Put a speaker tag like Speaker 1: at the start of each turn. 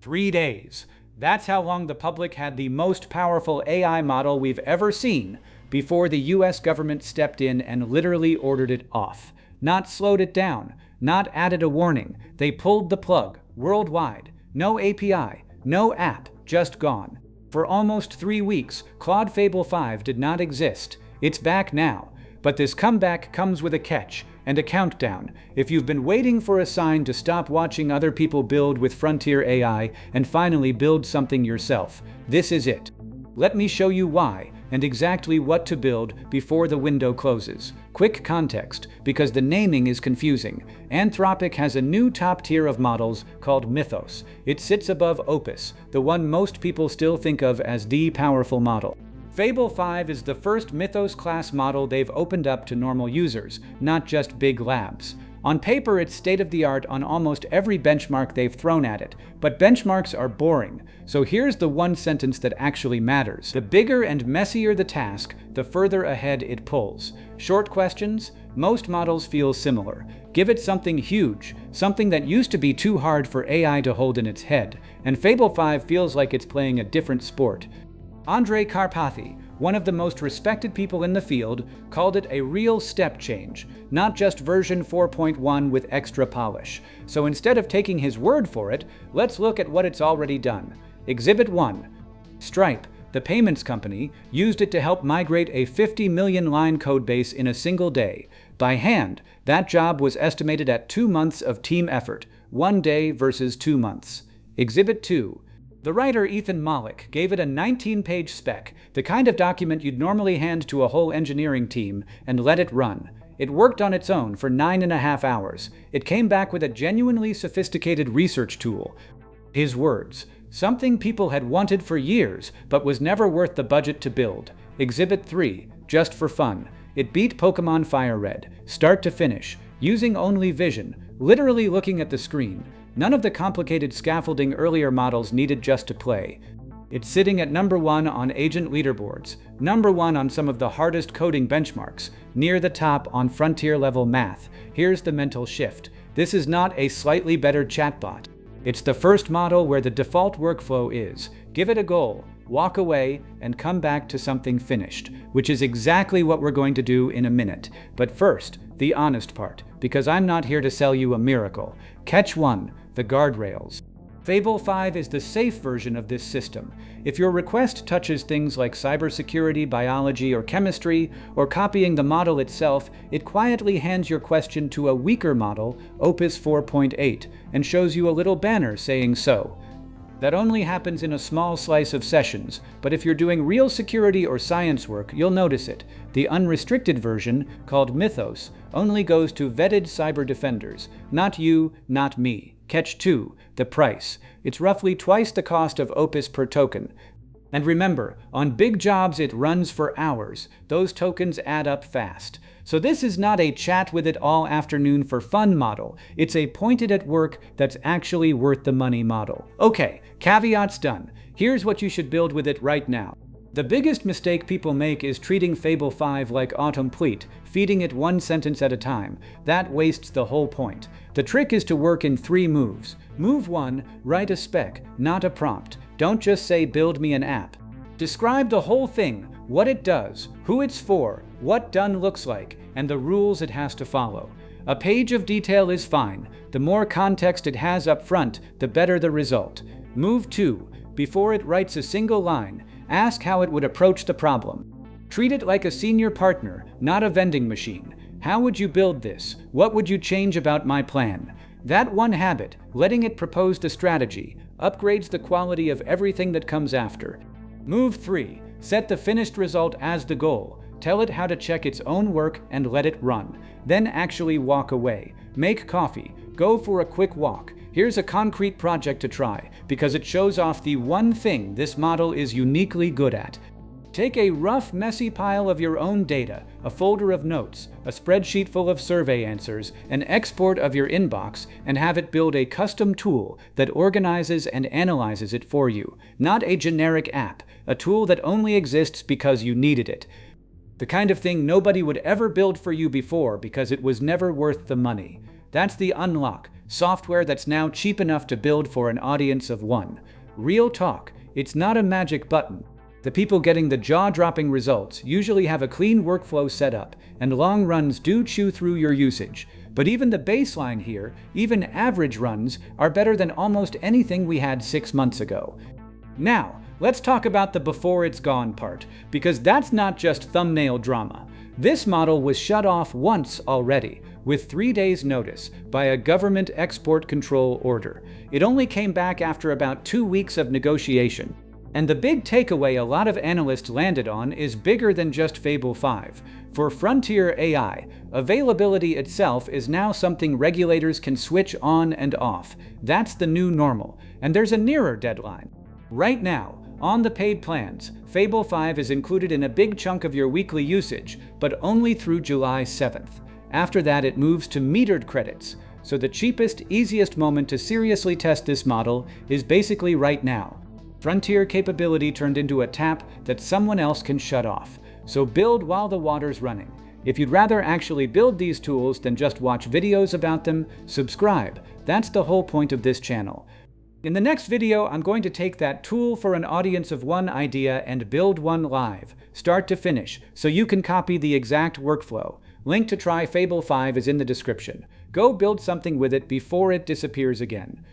Speaker 1: 3 days. That's how long the public had the most powerful AI model we've ever seen before the US government stepped in and literally ordered it off. Not slowed it down, not added a warning. They pulled the plug worldwide. No API, no app, just gone. For almost 3 weeks, Claude Fable 5 did not exist. It's back now. But this comeback comes with a catch and a countdown. If you've been waiting for a sign to stop watching other people build with frontier AI and finally build something yourself, this is it. Let me show you why and exactly what to build before the window closes. Quick context, because the naming is confusing. Anthropic has a new top tier of models called Mythos. It sits above Opus, the one most people still think of as the powerful model. Fable 5 is the first Mythos-class model they've opened up to normal users, not just big labs. On paper, it's state-of-the-art on almost every benchmark they've thrown at it, but benchmarks are boring. So here's the one sentence that actually matters. The bigger and messier the task, the further ahead it pulls. Short questions? Most models feel similar. Give it something huge, something that used to be too hard for AI to hold in its head, and Fable 5 feels like it's playing a different sport. Karpathy, one of the most respected people in the field, called it a real step change, not just version 4.1 with extra polish. So instead of taking his word for it, let's look at what it's already done. Exhibit 1. Stripe, the payments company, used it to help migrate a 50 million line codebase in a single day. By hand, that job was estimated at 2 months of team effort, 1 day versus 2 months. Exhibit 2. The writer Ethan Malik gave it a 19-page spec, the kind of document you'd normally hand to a whole engineering team, and let it run. It worked on its own for 9.5 hours. It came back with a genuinely sophisticated research tool. His words, something people had wanted for years, but was never worth the budget to build. Exhibit 3, just for fun. It beat Pokémon FireRed, start to finish, using only vision, literally looking at the screen. None of the complicated scaffolding earlier models needed just to play. It's sitting at number 1 on agent leaderboards, number 1 on some of the hardest coding benchmarks, near the top on frontier-level math. Here's the mental shift. This is not a slightly better chatbot. It's the first model where the default workflow is, give it a goal, walk away, and come back to something finished, which is exactly what we're going to do in a minute. But first, the honest part, because I'm not here to sell you a miracle. Catch 1. The guardrails. Fable 5 is the safe version of this system. If your request touches things like cybersecurity, biology, or chemistry, or copying the model itself, it quietly hands your question to a weaker model, Opus 4.8, and shows you a little banner saying so. That only happens in a small slice of sessions, but if you're doing real security or science work, you'll notice it. The unrestricted version, called Mythos, only goes to vetted cyber defenders. Not you, not me. Catch 2. The price. It's roughly twice the cost of Opus per token. And remember, on big jobs it runs for hours. Those tokens add up fast. So this is not a chat with it all afternoon for fun model. It's a pointed at work that's actually worth the money model. Okay, caveats done. Here's what you should build with it right now. The biggest mistake people make is treating Fable 5 like autocomplete, feeding it one sentence at a time. That wastes the whole point. The trick is to work in 3 moves. Move 1, write a spec, not a prompt. Don't just say build me an app. Describe the whole thing, what it does, who it's for, what done looks like, and the rules it has to follow. A page of detail is fine. The more context it has up front, the better the result. Move 2. Before it writes a single line, ask how it would approach the problem. Treat it like a senior partner, not a vending machine. How would you build this? What would you change about my plan? That one habit, letting it propose the strategy, upgrades the quality of everything that comes after. Move 3. Set the finished result as the goal. Tell it how to check its own work and let it run. Then actually walk away. Make coffee. Go for a quick walk. Here's a concrete project to try, because it shows off the one thing this model is uniquely good at. Take a rough, messy pile of your own data, a folder of notes, a spreadsheet full of survey answers, an export of your inbox, and have it build a custom tool that organizes and analyzes it for you. Not a generic app, a tool that only exists because you needed it. The kind of thing nobody would ever build for you before because it was never worth the money. That's the unlock, software that's now cheap enough to build for an audience of one. Real talk, it's not a magic button. The people getting the jaw-dropping results usually have a clean workflow set up, and long runs do chew through your usage. But even the baseline here, even average runs, are better than almost anything we had 6 months ago. Now, let's talk about the before it's gone part, because that's not just thumbnail drama. This model was shut off once already, with 3 days' notice, by a government export control order. It only came back after about 2 weeks of negotiation. And the big takeaway a lot of analysts landed on is bigger than just Fable 5. For Frontier AI, availability itself is now something regulators can switch on and off. That's the new normal, and there's a nearer deadline. Right now, on the paid plans, Fable 5 is included in a big chunk of your weekly usage, but only through July 7th. After that, it moves to metered credits. So the cheapest, easiest moment to seriously test this model is basically right now. Frontier capability turned into a tap that someone else can shut off. So build while the water's running. If you'd rather actually build these tools than just watch videos about them, subscribe. That's the whole point of this channel. In the next video, I'm going to take that tool for an audience of one idea and build one live, start to finish, so you can copy the exact workflow. Link to try Fable 5 is in the description. Go build something with it before it disappears again.